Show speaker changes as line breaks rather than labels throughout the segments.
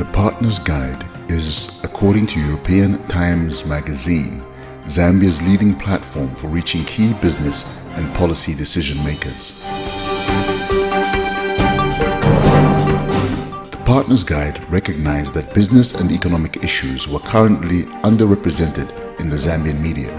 The Partner's Guide is, according to European Times magazine, Zambia's leading platform for reaching key business and policy decision makers. The Partner's Guide recognized that business and economic issues were currently underrepresented in the Zambian media.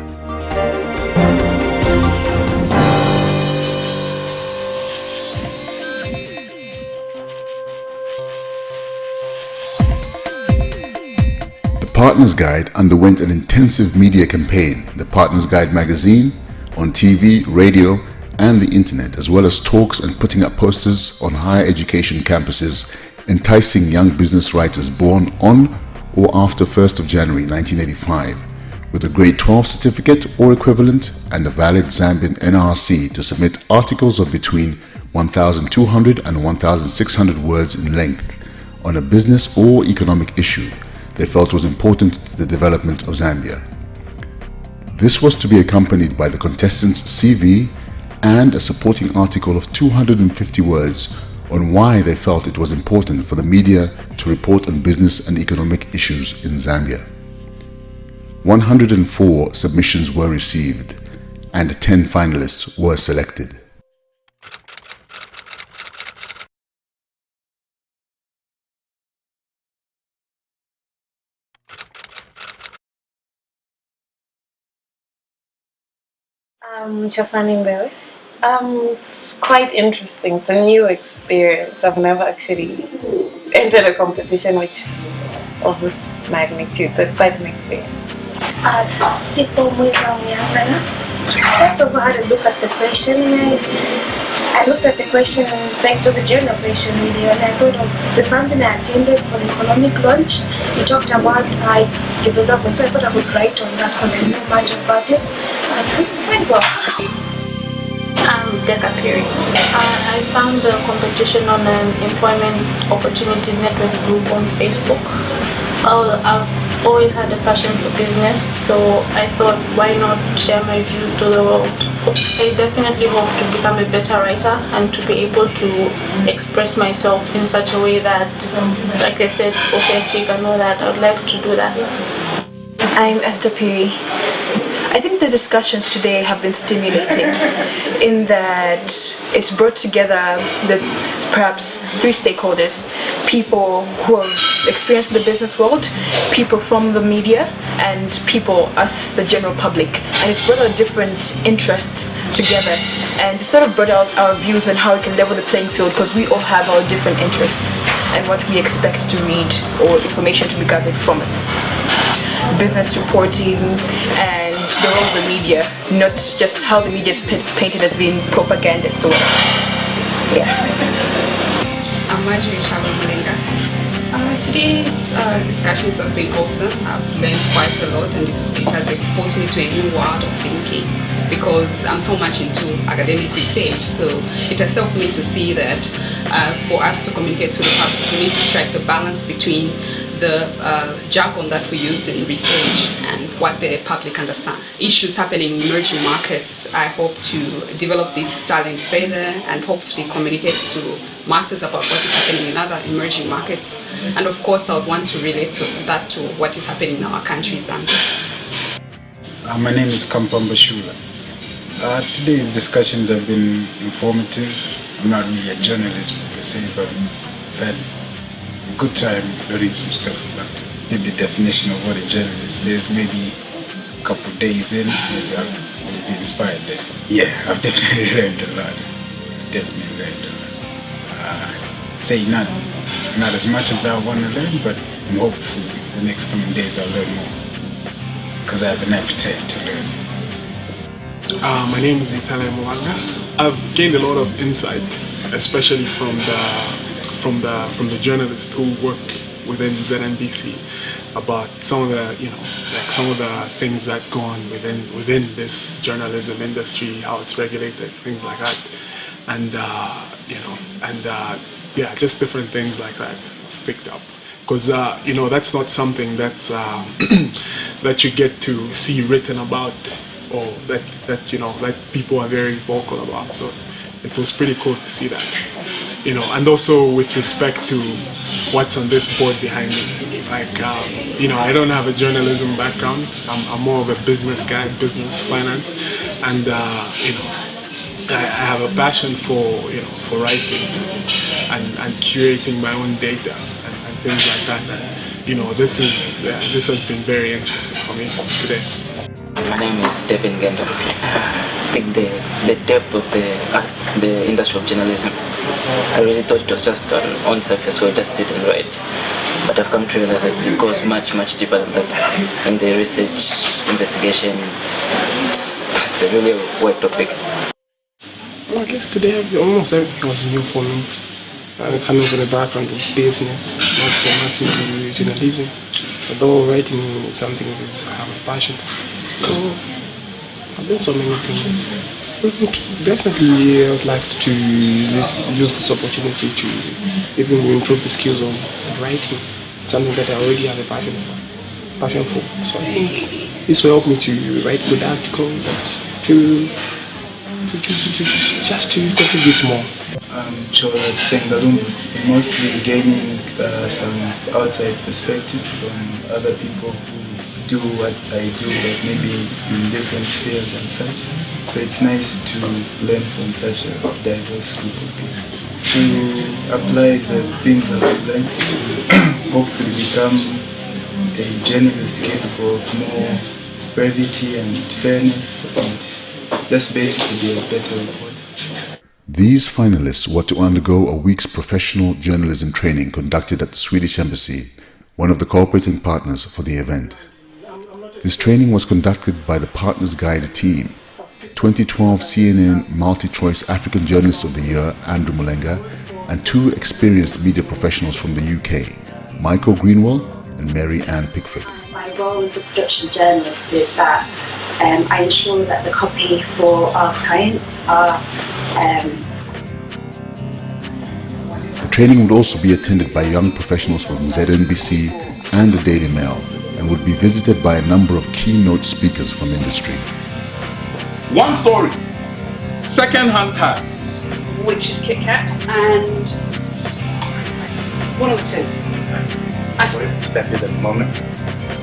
The Partner's Guide underwent an intensive media campaign in the Partner's Guide magazine, on TV, radio, and the internet, as well as talks and putting up posters on higher education campuses, enticing young business writers born on or after 1st of January 1985 with a grade 12 certificate or equivalent and a valid Zambian NRC to submit articles of between 1,200 and 1,600 words in length on a business or economic issue they felt was important to the development of Zambia. This was to be accompanied by the contestant's CV and a supporting article of 250 words on why they felt it was important for the media to report on business and economic issues in Zambia. 104 submissions were received and 10 finalists were selected.
Chasani Mbele. It's quite interesting. It's a new experience. I've never actually entered a competition of this magnitude, so it's quite an experience.
First of all, I had to look at the question. I looked at the question, like it was a general question really, and I thought there's something I attended for the economic launch. He talked about development, so I thought I would write on that because I knew much about it. And it went well.
Deca Perry. I found the competition on an employment opportunities network group on Facebook. I've always had a passion for business, so I thought, why not share my views to the world? I definitely hope to become a better writer and to be able to express myself in such a way that, like I said, authentic and all that. I would like to do that.
I'm Esther Perry. I think the discussions today have been stimulating in that it's brought together the perhaps three stakeholders: people who have experienced the business world, people from the media, and people, us, the general public. And it's brought our different interests together and sort of brought out our views on how we can level the playing field, because we all have our different interests and what we expect to read or information to be gathered from us. Business reporting and the role of the media, not just how the media is painted as being propagandist or whatever. Yeah.
I'm Marjorie Shabamulenga. Today's discussions have been awesome. I've learned quite a lot, and it has exposed me to a new world of thinking, because I'm so much into academic research. So it has helped me to see that for us to communicate to the public, we need to strike the balance between the jargon that we use in research and what the public understands. Issues happening in emerging markets, I hope to develop this talent further and hopefully communicate to masses about what is happening in other emerging markets. And of course, I would want to relate that to what is happening in our country, Zambia.
My name is Kampamba Shula. Today's discussions have been informative. I'm not really a journalist per se, but I've had a good time learning some stuff about the definition of what a journalist is. Maybe a couple of days in, maybe I'll be inspired there. Yeah, I've definitely learned a lot. Say not as much as I want to learn, but I'm hopeful the next coming days I'll learn more, because I have an appetite to learn.
My name is Vitale Mwanga. I've gained a lot of insight, especially from the journalists who work within ZNBC, about some of the things that go on within this journalism industry, how it's regulated, things like that, and just different things like that I've picked up. Because that's not something that's that you get to see written about, or that people are very vocal about. So it was pretty cool to see that. and also with respect to what's on this board behind me. Like, I don't have a journalism background. I'm more of a business guy, business, finance, and I have a passion for writing and curating my own data and things like that. And this has been very interesting for me today.
My name is Stephen Gendo. I think the depth of the industry of journalism, I really thought it was just on surface where just sit and write. But I've come to realize that it goes much, much deeper than that. In the research, investigation, it's a really wide topic.
Well, I guess today almost everything was new for me. Coming from the background of business, not so much into journalism. Although writing is something that I have a passion for. So I've done so many things. Definitely I would like to use this opportunity to even improve the skills of writing, something that I already have a passion for. So I think this will help me to write good articles and to contribute more.
I'm Chorat Sengalum, mostly gaining some outside perspective from other people who do what I do, but maybe in different spheres and such. So it's nice to learn from such a diverse group of people. To apply the things that I've learned to hopefully become a journalist capable of more brevity and fairness and just basically be a better reporter.
These finalists were to undergo a week's professional journalism training conducted at the Swedish Embassy, one of the cooperating partners for the event. This training was conducted by the Partners Guide team, 2012 CNN Multi-Choice African Journalist of the Year, Andrew Mulenga, and two experienced media professionals from the UK, Michael Greenwell and Mary Ann Pickford.
My role as a production journalist is that I ensure that the copy for our clients are
The training would also be attended by young professionals from ZNBC and the Daily Mail and would be visited by a number of keynote speakers from industry.
One story, second-hand cars,
which is Kit Kat, and one of the two.
Step in at the moment.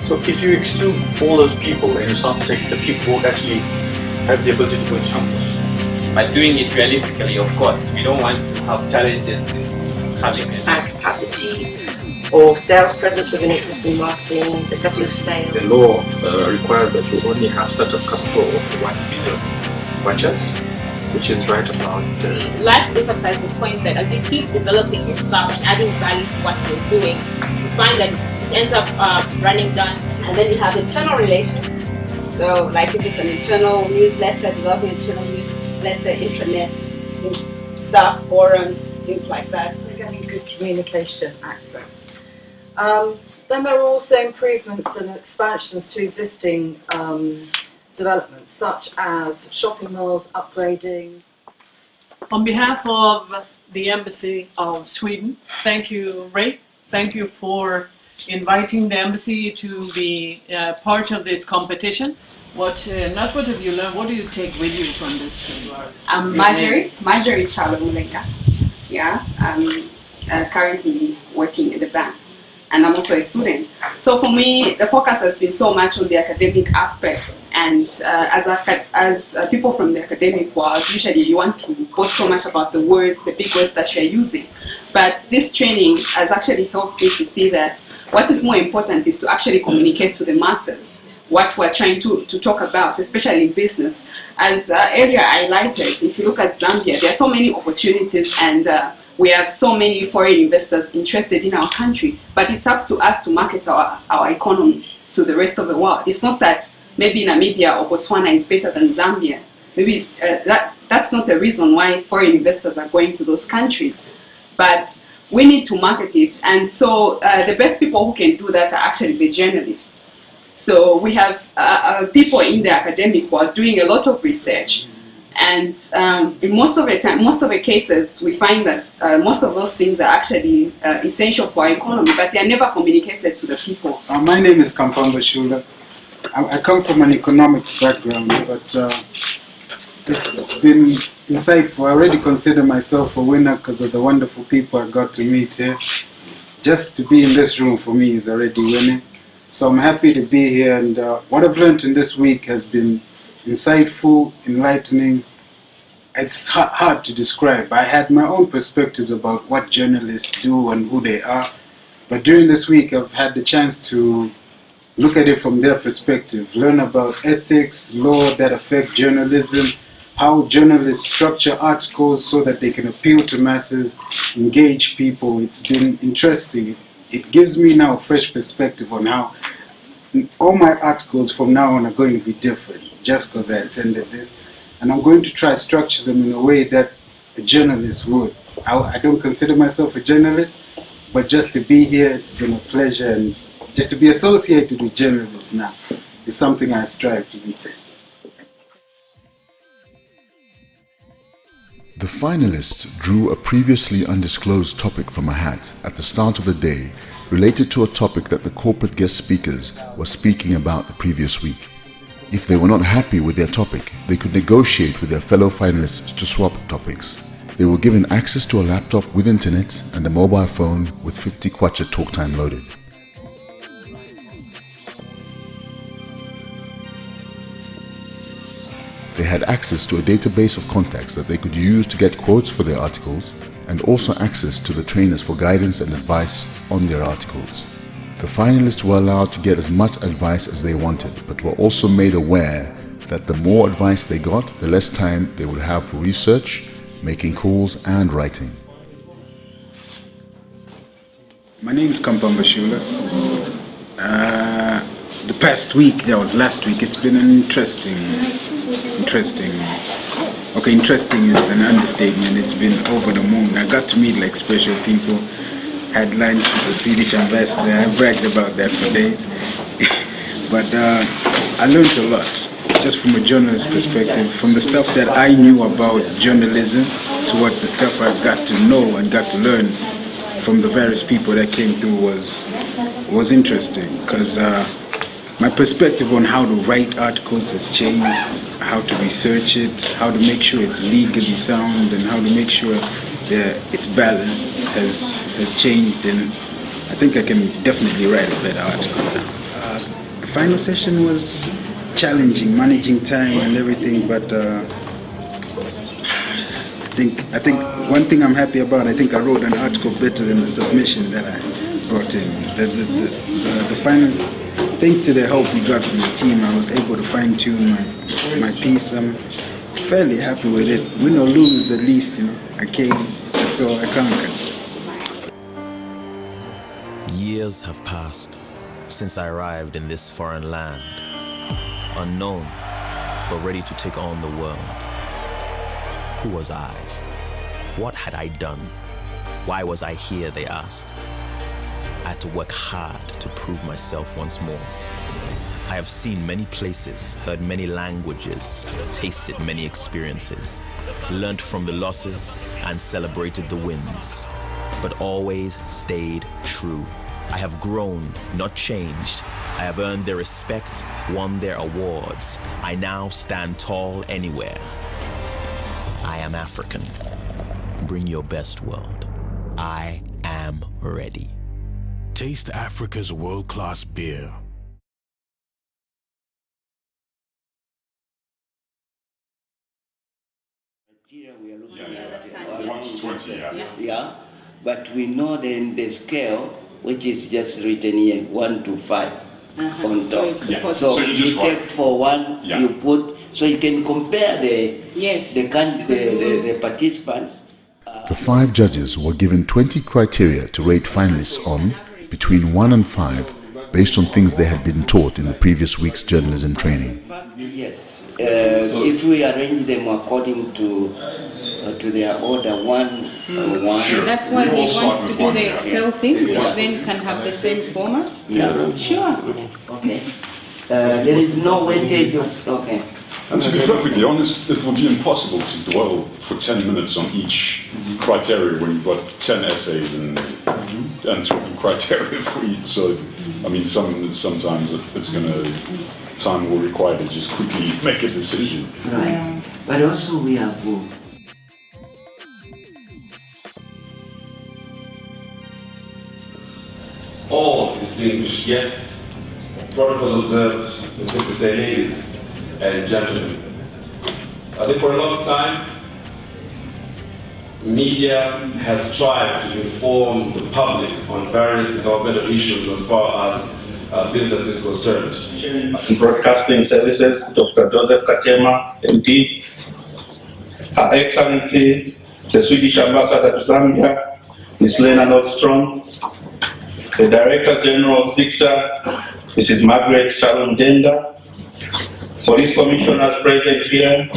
So if you exclude all those people and you start to take the people who actually have the ability to go someplace.
By doing it realistically, of course, we don't want to have challenges in having
expand capacity or sales presence within existing marketing, the setting of sales.
The law requires that you only have startup capital of 1 million watches, which is right about.
Let's emphasize the point that as you keep developing your stuff and adding value to what you're doing, you find that it ends up running down.
And then you have internal relations. So, like if it's an internal newsletter, developing internal newsletter, intranet, staff forums, things like that.
So getting good communication access. Then there are also improvements and expansions to existing developments, such as shopping malls, upgrading.
On behalf of the Embassy of Sweden, thank you, Ray. Thank you for inviting the Embassy to be part of this competition. What have you learned? What do you take with you from this training?
I'm Marjorie Mulenga. Yeah, I'm currently working in the bank, and I'm also a student. So for me, the focus has been so much on the academic aspects, and as people from the academic world, usually you want to post so much about the words, the big words that you're using. But this training has actually helped me to see that what is more important is to actually communicate to the masses what we're trying to talk about, especially in business. As earlier I highlighted, if you look at Zambia, there are so many opportunities, and we have so many foreign investors interested in our country, but it's up to us to market our economy to the rest of the world. It's not that maybe Namibia or Botswana is better than Zambia. Maybe that's not the reason why foreign investors are going to those countries. But we need to market it, and so the best people who can do that are actually the journalists. So we have people in the academic world doing a lot of research, and in most of the cases, we find that most of those things are actually essential for our economy, but they are never communicated to the people.
My name is Kampamba Shula. I come from an economics background, but It's been insightful. I already consider myself a winner because of the wonderful people I got to meet here. Just to be in this room for me is already winning. So I'm happy to be here, and what I've learned in this week has been insightful, enlightening. It's hard to describe. I had my own perspectives about what journalists do and who they are, but during this week I've had the chance to look at it from their perspective, learn about ethics, law that affect journalism, how journalists structure articles so that they can appeal to masses, engage people. It's been interesting. It gives me now a fresh perspective on how all my articles from now on are going to be different, just because I attended this. And I'm going to try to structure them in a way that a journalist would. I don't consider myself a journalist, but just to be here, it's been a pleasure, and just to be associated with journalists now is something I strive to be.
The finalists drew a previously undisclosed topic from a hat at the start of the day related to a topic that the corporate guest speakers were speaking about the previous week. If they were not happy with their topic, they could negotiate with their fellow finalists to swap topics. They were given access to a laptop with internet and a mobile phone with 50 kwacha talk time loaded. They had access to a database of contacts that they could use to get quotes for their articles, and also access to the trainers for guidance and advice on their articles. The finalists were allowed to get as much advice as they wanted, but were also made aware that the more advice they got, the less time they would have for research, making calls and writing.
My name is Kampamba Shula. The past week, that was last week, it's been an interesting is an understatement. It's been over the moon. I got to meet like special people, had lunch with the Swedish ambassador. I bragged about that for days. But I learned a lot, just from a journalist perspective, from the stuff that I knew about journalism to what the stuff I got to know and got to learn from the various people that came through was interesting, because my perspective on how to write articles has changed, how to research it, how to make sure it's legally sound, and how to make sure that it's balanced has changed, and I think I can definitely write a better article now. The final session was challenging, managing time and everything, but I think one thing I'm happy about, I think I wrote an article better than the submission that I brought in. The final, thanks to the help we got from the team, I was able to fine-tune my piece. I'm fairly happy with it. Win or lose, at least, I came, I saw, I conquered.
Years have passed since I arrived in this foreign land, unknown, but ready to take on the world. Who was I? What had I done? Why was I here, they asked. I had to work hard to prove myself once more. I have seen many places, heard many languages, tasted many experiences, learned from the losses and celebrated the wins, but always stayed true. I have grown, not changed. I have earned their respect, won their awards. I now stand tall anywhere. I am African. Bring your best, world. I am ready.
Taste Africa's world-class beer.
We are looking at 1 to 20, yeah. But we know then the scale, which is just written here, 1 to 5 on top. So you take for one, you put, so you can compare the participants.
The 5 judges were given 20 criteria to rate finalists on, between 1 and 5, based on things they had been taught in the previous week's journalism training.
Yes. If we arrange them according to their order, one.
Sure. That's why he wants to do the Excel thing, which then can have the same format.
Yeah.
Sure.
Okay. There is no weightage of. Okay.
And to be perfectly honest, it would be impossible to dwell for 10 minutes on each criteria when you've got 10 essays and 20 criteria for each. So, I mean, sometimes it's going to, time will require to just quickly make a decision.
Right.
but also we have
all distinguished guests, protocols observed, the simply say ladies and gentlemen. I think for a long time, media has tried to inform the public on various developmental issues as far as business is concerned.
In broadcasting services, Dr. Joseph Katema, MP, Her Excellency, the Swedish Ambassador to Zambia, Ms. Lena Nordstrom, the Director General of SICTA, Mrs. Margaret Chalundenda, police commissioners present here,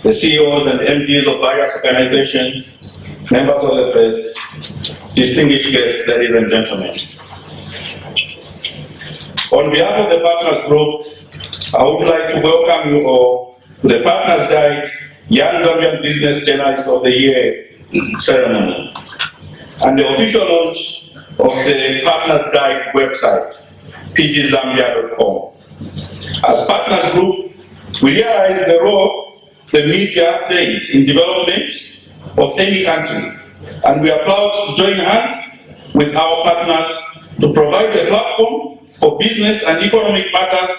the CEOs and MDs of various organizations, members of the press, distinguished guests, ladies and gentlemen. On behalf of the Partners Group, I would like to welcome you all to the Partners Guide Young Zambian Business Journalist of the Year ceremony and the official launch of the Partners Guide website, pgzambia.com. As Partners Group, we realize the role the media plays in development of any country, and we are proud to join hands with our partners to provide a platform for business and economic matters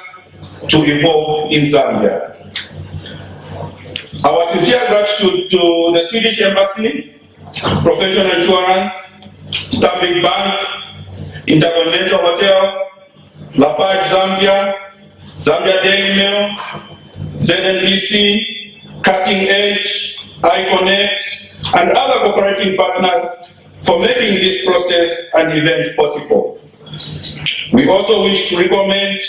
to evolve in Zambia. Our sincere gratitude to the Swedish Embassy, Professional Insurance, Stanbic Bank, Intercontinental Hotel, Lafarge Zambia, Zambia Daily Mail, ZNBC, Cutting Edge, iConnect, and other cooperating partners for making this process and event possible. We also wish to recommend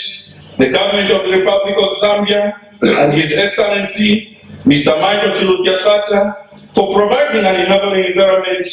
the Government of the Republic of Zambia and His Excellency, Mr. Michael Chilufya-Sata, for providing an enabling environment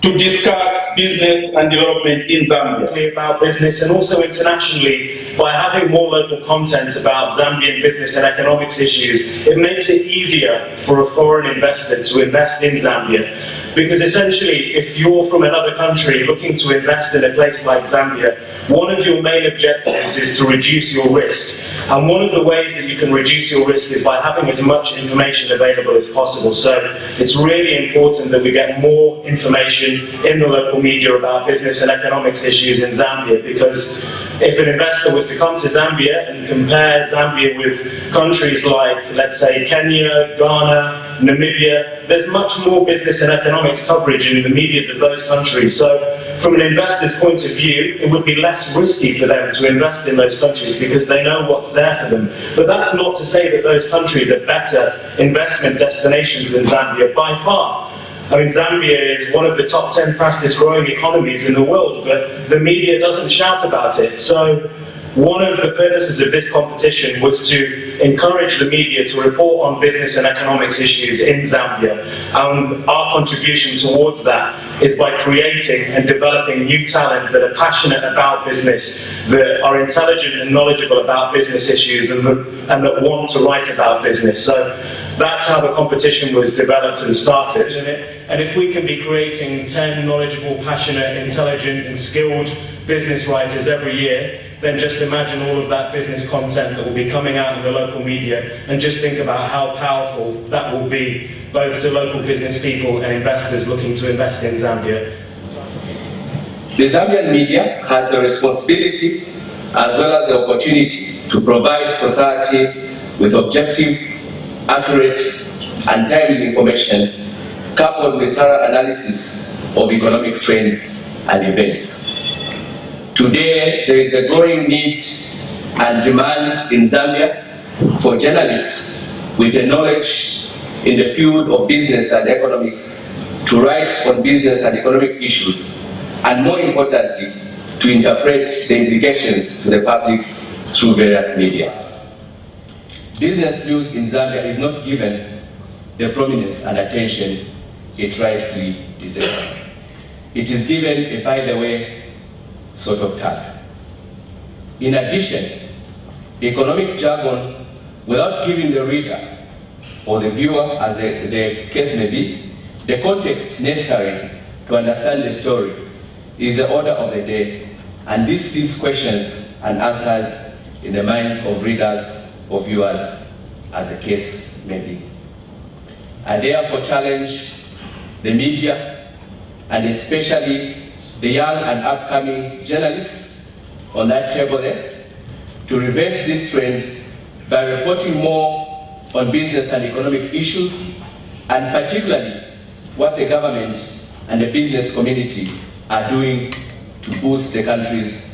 to discuss business and development in Zambia.
About business and also internationally, by having more local content about Zambian business and economics issues, it makes it easier for a foreign investor to invest in Zambia. Because essentially, if you're from another country looking to invest in a place like Zambia, one of your main objectives is to reduce your risk. And one of the ways that you can reduce your risk is by having as much information available as possible. So it's really important that we get more information in the local media about business and economics issues in Zambia, because if an investor was to come to Zambia and compare Zambia with countries like, let's say, Kenya, Ghana, Namibia, there's much more business and economics coverage in the medias of those countries. So from an investor's point of view, it would be less risky for them to invest in those countries because they know what's there for them. But that's not to say that those countries are better investment destinations than Zambia, by far. I mean, Zambia is one of the top 10 fastest growing economies in the world, but the media doesn't shout about it. So one of the purposes of this competition was to encourage the media to report on business and economics issues in Zambia. And our contribution towards that is by creating and developing new talent that are passionate about business, that are intelligent and knowledgeable about business issues, and that want to write about business. So that's how the competition was developed and started. And if we can be creating 10 knowledgeable, passionate, intelligent and skilled business writers every year, then just imagine all of that business content that will be coming out in the local media, and just think about how powerful that will be, both to local business people and investors looking to invest in Zambia.
The Zambian media has the responsibility as well as the opportunity to provide society with objective, accurate and timely information coupled with thorough analysis of economic trends and events. Today, there is a growing need and demand in Zambia for journalists with the knowledge in the field of business and economics to write on business and economic issues, and more importantly, to interpret the implications to the public through various media. Business news in Zambia is not given the prominence and attention it rightfully deserves. It is given a by-the-way sort of tag. In addition, economic jargon, without giving the reader or the viewer, as the case may be, the context necessary to understand the story, is the order of the day, and this leaves questions unanswered in the minds of readers or viewers, as the case may be. I therefore challenge the media, and especially the young and upcoming journalists on that table there, to reverse this trend by reporting more on business and economic issues, and particularly what the government and the business community are doing to boost the country's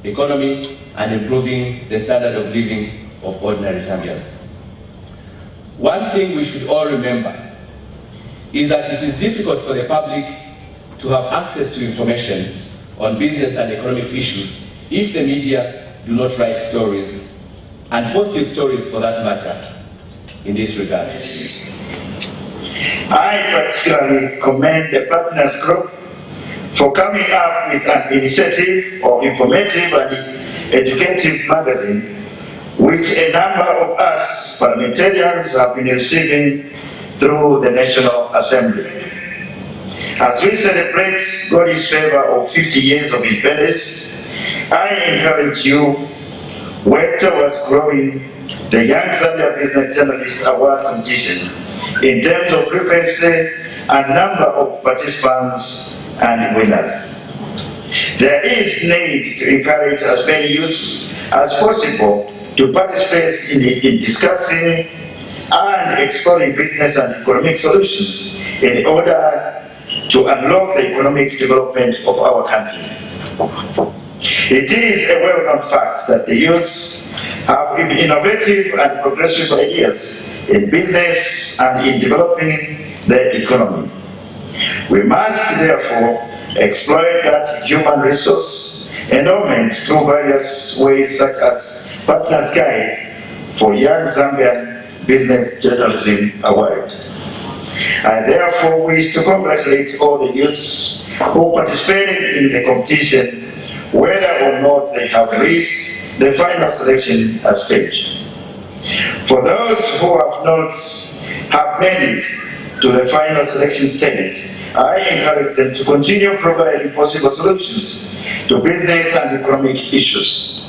economy and improving the standard of living of ordinary Zambians. One thing we should all remember is that it is difficult for the public to have access to information on business and economic issues if the media do not write stories, and positive stories for that matter, in this regard.
I particularly commend the Partners Group for coming up with an initiative of informative and educative magazine, which a number of us parliamentarians have been receiving through the National Assembly. As we celebrate God's favor of 50 years of independence, I encourage you work towards growing the Young Zambia Business Journalist Award competition in terms of frequency and number of participants and winners. There is need to encourage as many youths as possible to participate in discussing and exploring business and economic solutions in order to unlock the economic development of our country. It is a well-known fact that the youths have innovative and progressive ideas in business and in developing the economy. We must therefore exploit that human resource endowment through various ways, such as Partners Guide for Young Zambian Business Journalism Award. I therefore wish to congratulate all the youths who participated in the competition, whether or not they have reached the final selection stage. For those who have not made it to the final selection stage, I encourage them to continue providing possible solutions to business and economic issues.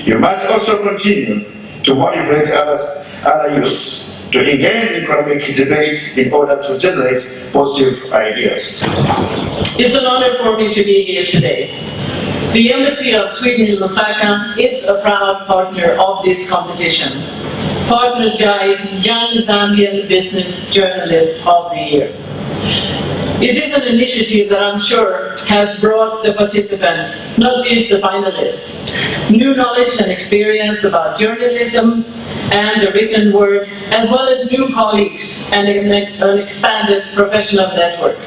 You must also continue to motivate other youths to engage in economic debate in order to generate positive ideas.
It's an honor for me to be here today. The Embassy of Sweden in Lusaka is a proud partner of this competition. Partners Guide Young Zambian Business Journalist of the Year. It is an initiative that I'm sure has brought the participants, not least the finalists, new knowledge and experience about journalism and the written word, as well as new colleagues and an expanded professional network.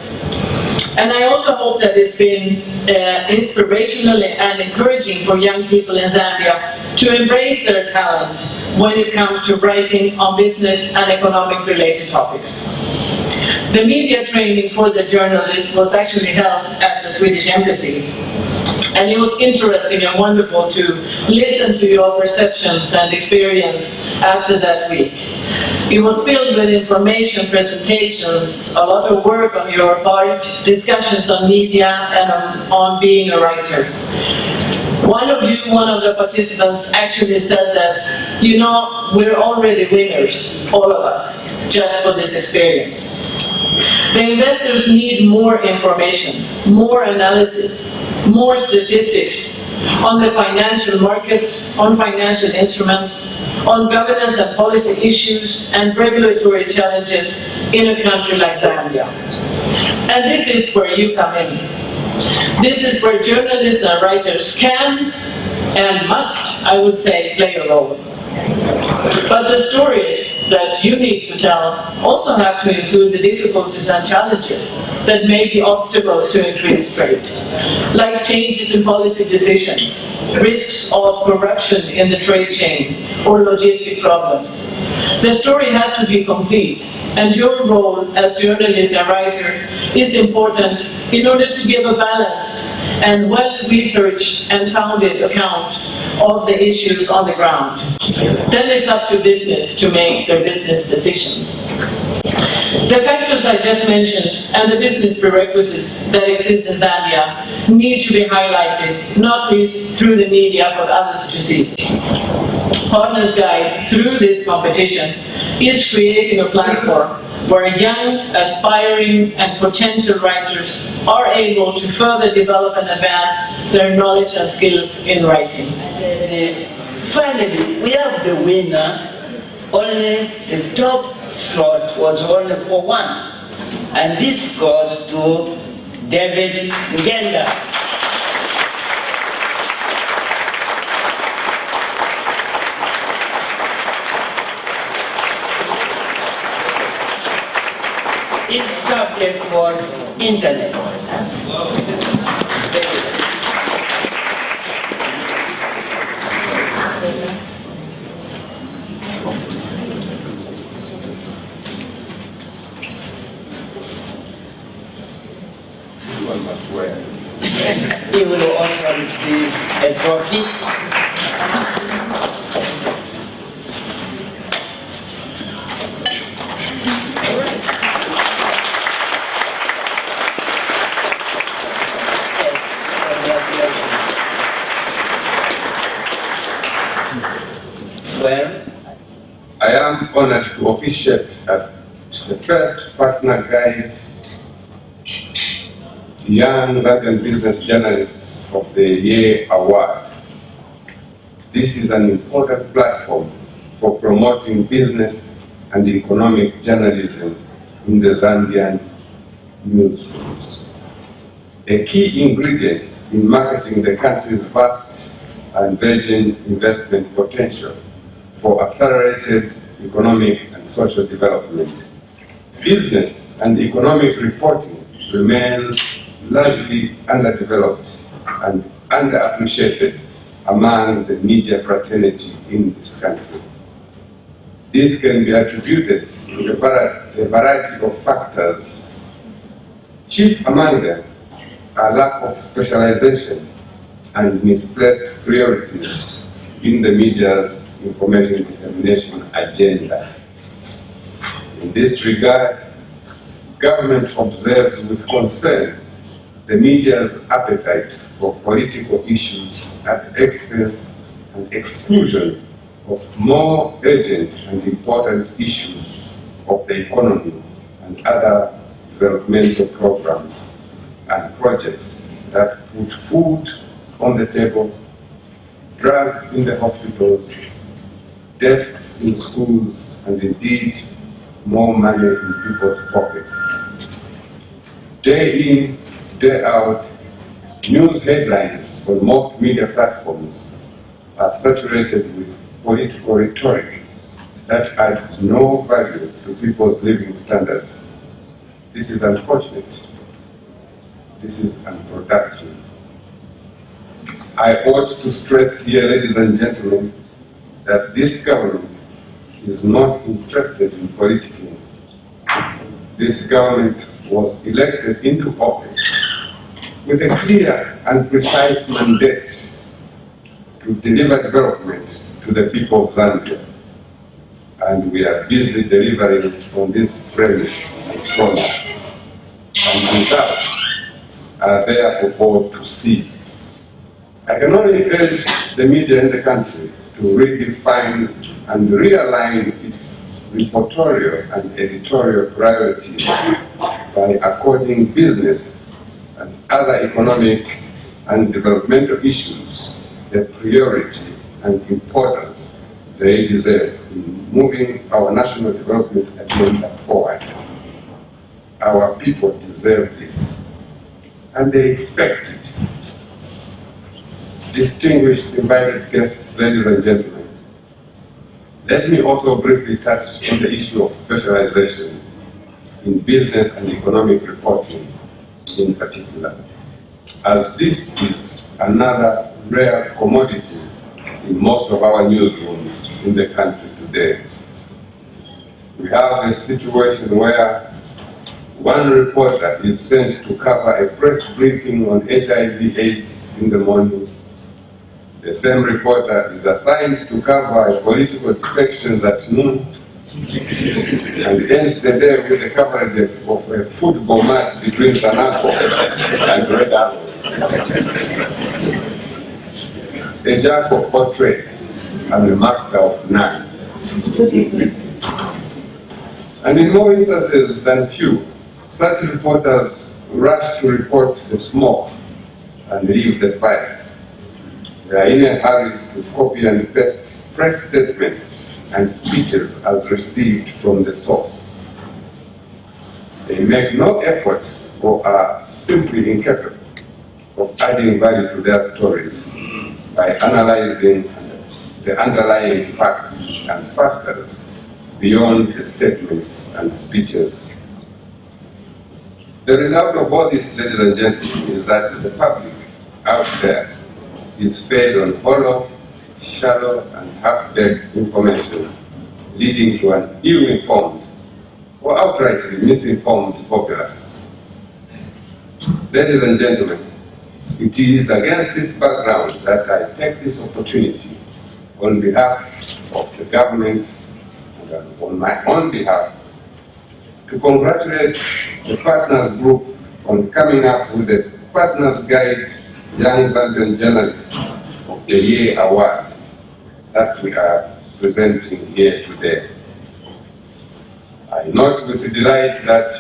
And I also hope that it's been inspirational and encouraging for young people in Zambia to embrace their talent when it comes to writing on business and economic related topics. The media training for the journalists was actually held at the Swedish Embassy. And it was interesting and wonderful to listen to your perceptions and experience after that week. It was filled with information, presentations, a lot of work on your part, discussions on media and on being a writer. One of the participants actually said that, you know, we're already winners, all of us, just for this experience. The investors need more information, more analysis, more statistics on the financial markets, on financial instruments, on governance and policy issues and regulatory challenges in a country like Zambia. And this is where you come in. This is where journalists and writers can and must, I would say, play a role. But the stories that you need to tell also have to include the difficulties and challenges that may be obstacles to increased trade, like changes in policy decisions, risks of corruption in the trade chain, or logistic problems. The story has to be complete, and your role as journalist and writer is important in order to give a balanced and well-researched and founded account of the issues on the ground. Then it's up to business to make their business decisions. The factors I just mentioned and the business prerequisites that exist in Zambia need to be highlighted, not least through the media for others to see. Partners Guide, through this competition, is creating a platform where young, aspiring, and potential writers are able to further develop and advance their knowledge and skills in writing.
Finally, we have the winner. Only the top slot was only for one. And this goes to David Ngenda. Its subject was internet. He will also receive a trophy. Well,
I am honored to officiate at the first Partner Guide Young Zambian Business Journalists of the Year Award. This is an important platform for promoting business and economic journalism in the Zambian newsrooms. A key ingredient in marketing the country's vast and virgin investment potential for accelerated economic and social development. Business and economic reporting remains largely underdeveloped and underappreciated among the media fraternity in this country. This can be attributed to a variety of factors. Chief among them are lack of specialization and misplaced priorities in the media's information dissemination agenda. In this regard, government observes with concern the media's appetite for political issues at the expense and exclusion of more urgent and important issues of the economy and other developmental programs and projects that put food on the table, drugs in the hospitals, desks in schools, and indeed more money in people's pockets. Day in, day out, news headlines on most media platforms are saturated with political rhetoric that adds no value to people's living standards. This is unfortunate. This is unproductive. I ought to stress here, ladies and gentlemen, that this government is not interested in politicking. This government was elected into office with a clear and precise mandate to deliver development to the people of Zambia. And we are busy delivering on this premise and promise. And results are there for all to see. I can only urge the media in the country to redefine and realign its reportorial and editorial priorities by according business and other economic and developmental issues the priority and importance they deserve in moving our national development agenda forward. Our people deserve this, and they expect it. Distinguished invited guests, ladies and gentlemen, let me also briefly touch on the issue of specialization in business and economic reporting in particular, as this is another rare commodity in most of our newsrooms in the country today. We have a situation where one reporter is sent to cover a press briefing on HIV/AIDS in the morning. The same reporter is assigned to cover political defections at noon and ends the day with the coverage of a football match between Sanako and Red Arrow. A jack of all trades and a master of none. And in more instances than few, such reporters rush to report the smoke and leave the fire. They are in a hurry to copy and paste press statements and speeches as received from the source. They make no effort or are simply incapable of adding value to their stories by analyzing the underlying facts and factors beyond the statements and speeches. The result of all this, ladies and gentlemen, is that the public out there is fed on hollow, shallow, and half-baked information, leading to an ill-informed or outrightly misinformed populace. Ladies and gentlemen, it is against this background that I take this opportunity on behalf of the government and on my own behalf to congratulate the Partners Group on coming up with the Partners Guide Young Zambian Journalists of the Year Award that we are presenting here today. I note with delight that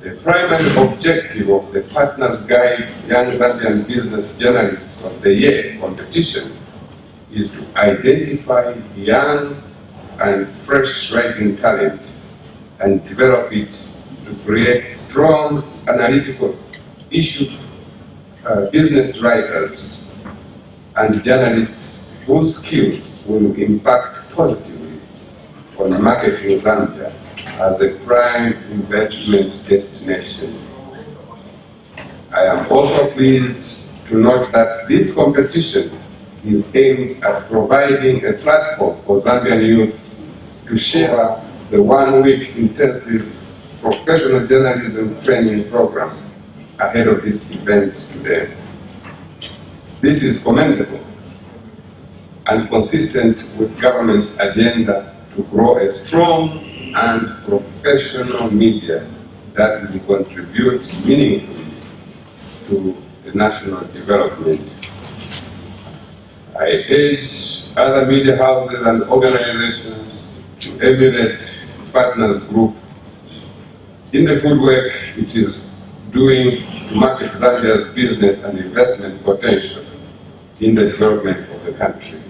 the primary objective of the Partners Guide Young Zambian Business Journalists of the Year competition is to identify young and fresh writing talent and develop it to create strong analytical business writers and journalists whose skills will impact positively on marketing Zambia as a prime investment destination. I am also pleased to note that this competition is aimed at providing a platform for Zambian youths to share the one-week intensive professional journalism training program ahead of this event today. This is commendable and consistent with government's agenda to grow a strong and professional media that will contribute meaningfully to the national development. I urge other media houses and organizations to emulate Partners Group in the good work it is doing to market Zambia's business and investment potential in the development of the country.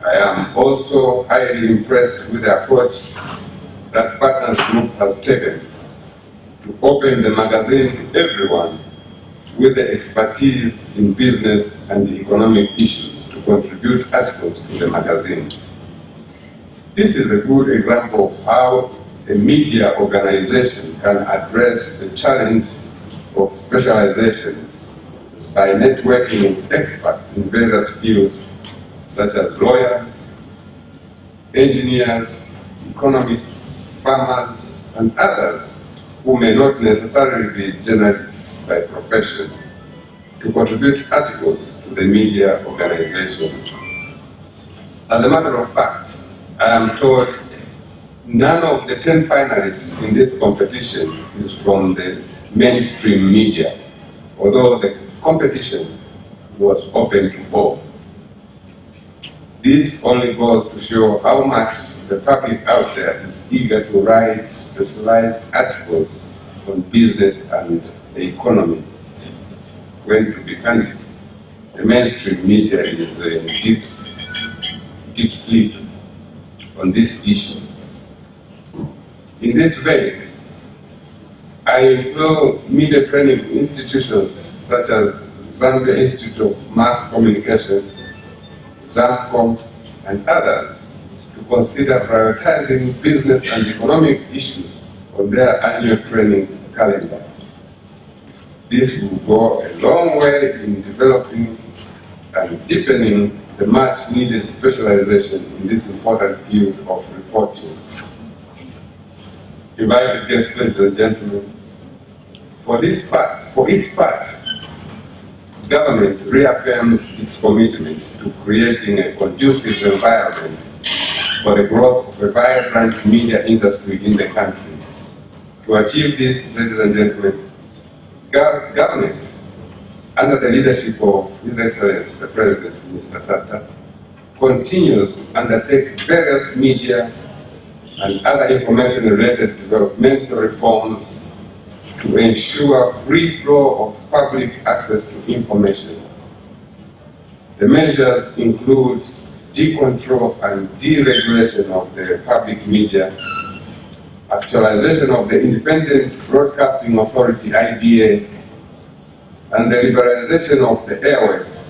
I am also highly impressed with the approach that Partners Group has taken to open the magazine to everyone with the expertise in business and economic issues to contribute articles to the magazine. This is a good example of how a media organization can address the challenge of specialization by networking with experts in various fields such as lawyers, engineers, economists, farmers, and others who may not necessarily be journalists by profession, to contribute articles to the media organization. As a matter of fact, I am told none of the 10 finalists in this competition is from the mainstream media, although the competition was open to all. This only goes to show how much the public out there is eager to write specialized articles on business and the economy. When, to be candid, the mainstream media is in deep sleep on this issue. In this vein, I implore media training institutions such as Zambia Institute of Mass Communication, ZAMCOM, and others to consider prioritizing business and economic issues on their annual training calendar. This will go a long way in developing and deepening the much needed specialization in this important field of reporting. Invited guests, ladies and gentlemen, for its part, government reaffirms its commitment to creating a conducive environment for the growth of a vibrant media industry in the country. To achieve this, ladies and gentlemen, government, under the leadership of His Excellency the President, Mr. Sata, continues to undertake various media and other information-related developmental reforms to ensure free flow of public access to information. The measures include decontrol and deregulation of the public media, actualization of the Independent Broadcasting Authority, IBA, and the liberalization of the airwaves,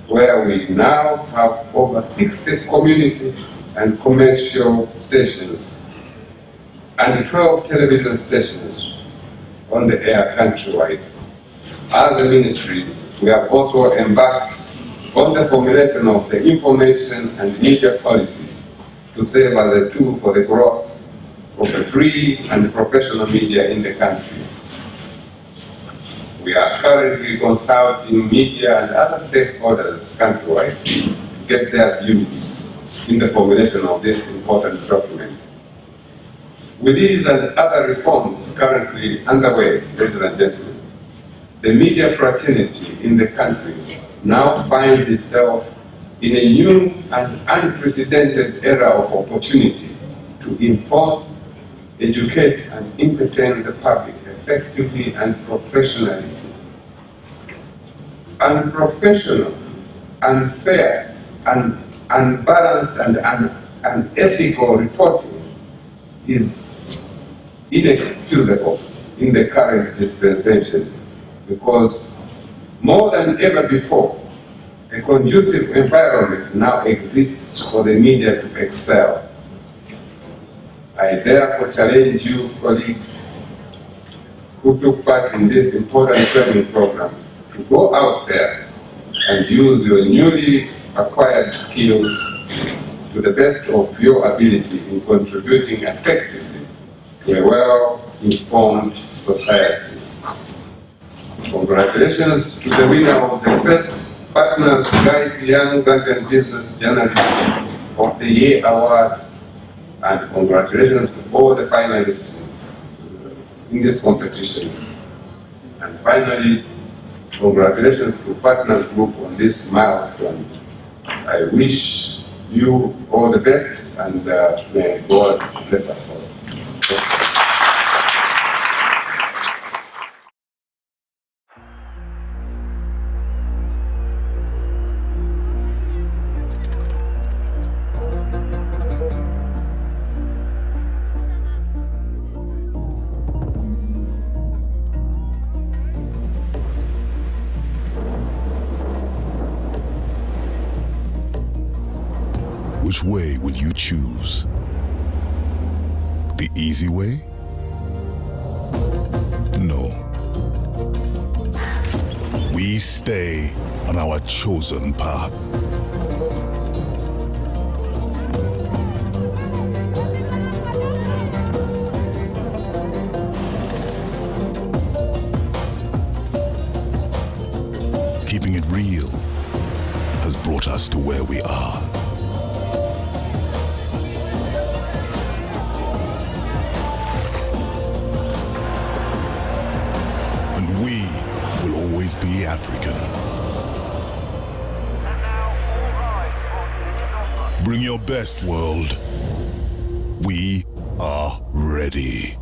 where we now have over 60 community and commercial stations and 12 television stations on the air countrywide. As a ministry, we have also embarked on the formulation of the information and media policy to serve as a tool for the growth of the free and professional media in the country. We are currently consulting media and other stakeholders countrywide to get their views in the formulation of this important document. With these and other reforms currently underway, ladies and gentlemen, the media fraternity in the country now finds itself in a new and unprecedented era of opportunity to inform, educate, and entertain the public effectively and professionally. Unprofessional, unfair, unbalanced, and unethical reporting is inexcusable in the current dispensation, because more than ever before, a conducive environment now exists for the media to excel. I therefore challenge you, colleagues, who took part in this important training program, to go out there and use your newly acquired skills to the best of your ability in contributing effectively to a well-informed society. Congratulations to the winner of the first Partners Guide Young Zambian Business Journalist of the Year Award, and congratulations to all the finalists in this competition. And finally, congratulations to Partners Group on this milestone. I wish you all the best, and may God bless us all.
Which way will you choose? The easy way? No. We stay on our chosen path. Keeping it real has brought us to where we are. We will always be African. Bring your best, world. We are ready.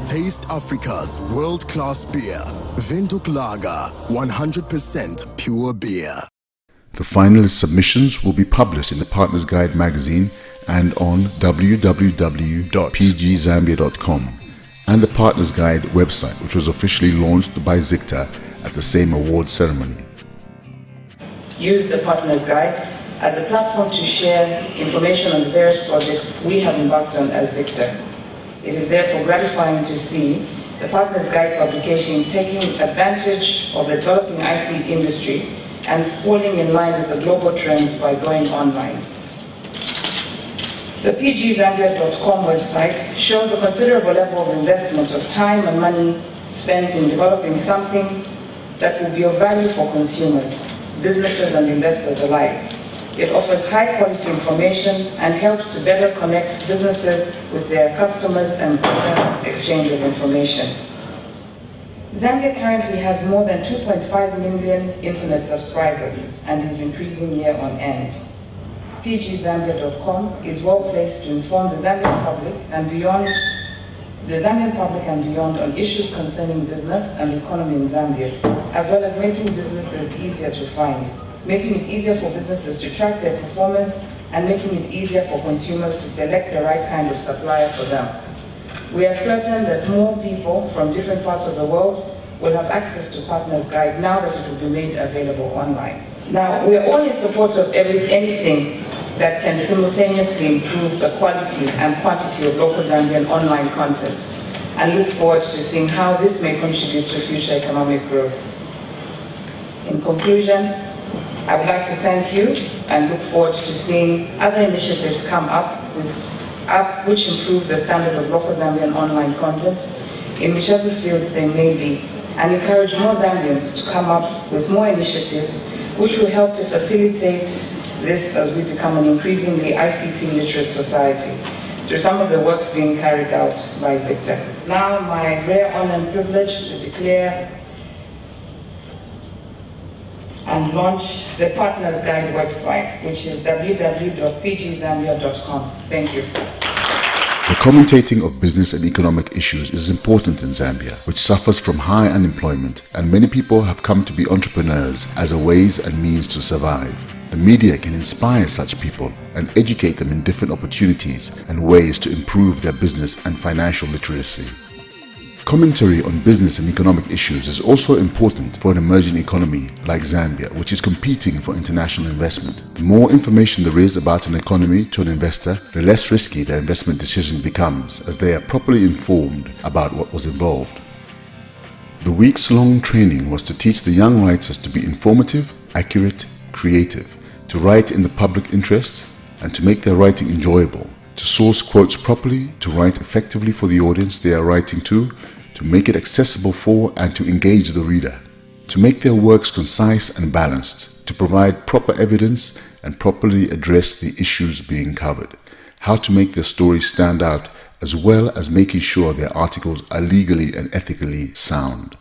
Taste Africa's world-class beer. Windhoek Lager, 100% pure beer.
The finalist submissions will be published in the Partners Guide magazine and on www.pgzambia.com and the Partners Guide website, which was officially launched by ZICTA at the same award ceremony.
Use the Partners Guide as a platform to share information on the various projects we have embarked on as ZICTA. It is therefore gratifying to see the Partners Guide publication taking advantage of the developing IC industry and falling in line with the global trends by going online. The pgzambia.com website shows a considerable level of investment of time and money spent in developing something that will be of value for consumers, businesses and investors alike. It offers high-quality information and helps to better connect businesses with their customers and better exchange of information. Zambia currently has more than 2.5 million internet subscribers and is increasing year on end. pgzambia.com is well placed to inform the Zambian public and beyond on issues concerning business and economy in Zambia, as well as making businesses easier to find, making it easier for businesses to track their performance, and making it easier for consumers to select the right kind of supplier for them. We are certain that more people from different parts of the world will have access to Partners Guide now that it will be made available online. Now, we are all in support of anything that can simultaneously improve the quality and quantity of local Zambian online content, and look forward to seeing how this may contribute to future economic growth. In conclusion, I would like to thank you and look forward to seeing other initiatives come up which improve the standard of local Zambian online content in whichever fields they may be, and encourage more Zambians to come up with more initiatives which will help to facilitate this as we become an increasingly ICT literate society through some of the works being carried out by ZICTA. Now, my rare honor and privilege to declare and launch the Partners Guide website, which is www.pgzambia.com. Thank you.
The commentating of business and economic issues is important in Zambia, which suffers from high unemployment, and many people have come to be entrepreneurs as a ways and means to survive. The media can inspire such people and educate them in different opportunities and ways to improve their business and financial literacy. Commentary on business and economic issues is also important for an emerging economy like Zambia, which is competing for international investment. The more information there is about an economy to an investor, the less risky their investment decision becomes, as they are properly informed about what was involved. The weeks-long training was to teach the young writers to be informative, accurate, creative, to write in the public interest, and to make their writing enjoyable, to source quotes properly, to write effectively for the audience they are writing to make it accessible for and to engage the reader, to make their works concise and balanced, to provide proper evidence and properly address the issues being covered, how to make their stories stand out, as well as making sure their articles are legally and ethically sound.